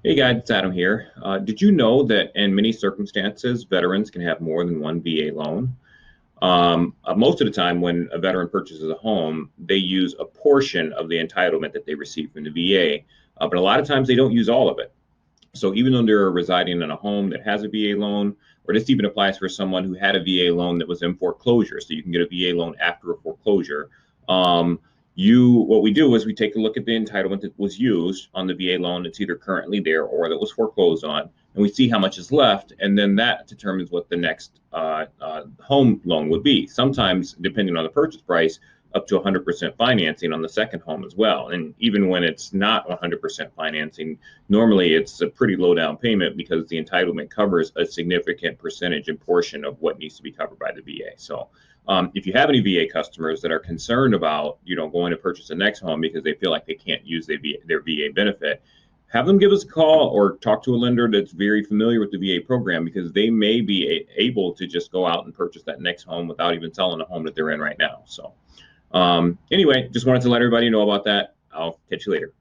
Hey guys, it's Adam here. Did you know that in many circumstances, veterans can have more than one VA loan? Most of the time, when a veteran purchases a home, they use a portion of the entitlement that they receive from the VA, but a lot of times they don't use all of it. So even though they're residing in a home that has a VA loan, or this even applies for someone who had a VA loan that was in foreclosure, so you can get a VA loan after a foreclosure. Um, what we do is we take a look at the entitlement that was used on the VA loan that's either currently there or that was foreclosed on, and we see how much is left, and then that determines what the next home loan would be. Sometimes, depending on the purchase price, up to 100% financing on the second home as well. And even when it's not 100% financing, normally it's a pretty low down payment because the entitlement covers a significant percentage and portion of what needs to be covered by the VA. So if you have any VA customers that are concerned about, going to purchase the next home because they feel like they can't use their VA benefit, have them give us a call or talk to a lender that's very familiar with the VA program, because they may be able to just go out and purchase that next home without even selling the home that they're in right now. So anyway, just wanted to let everybody know about that. I'll catch you later.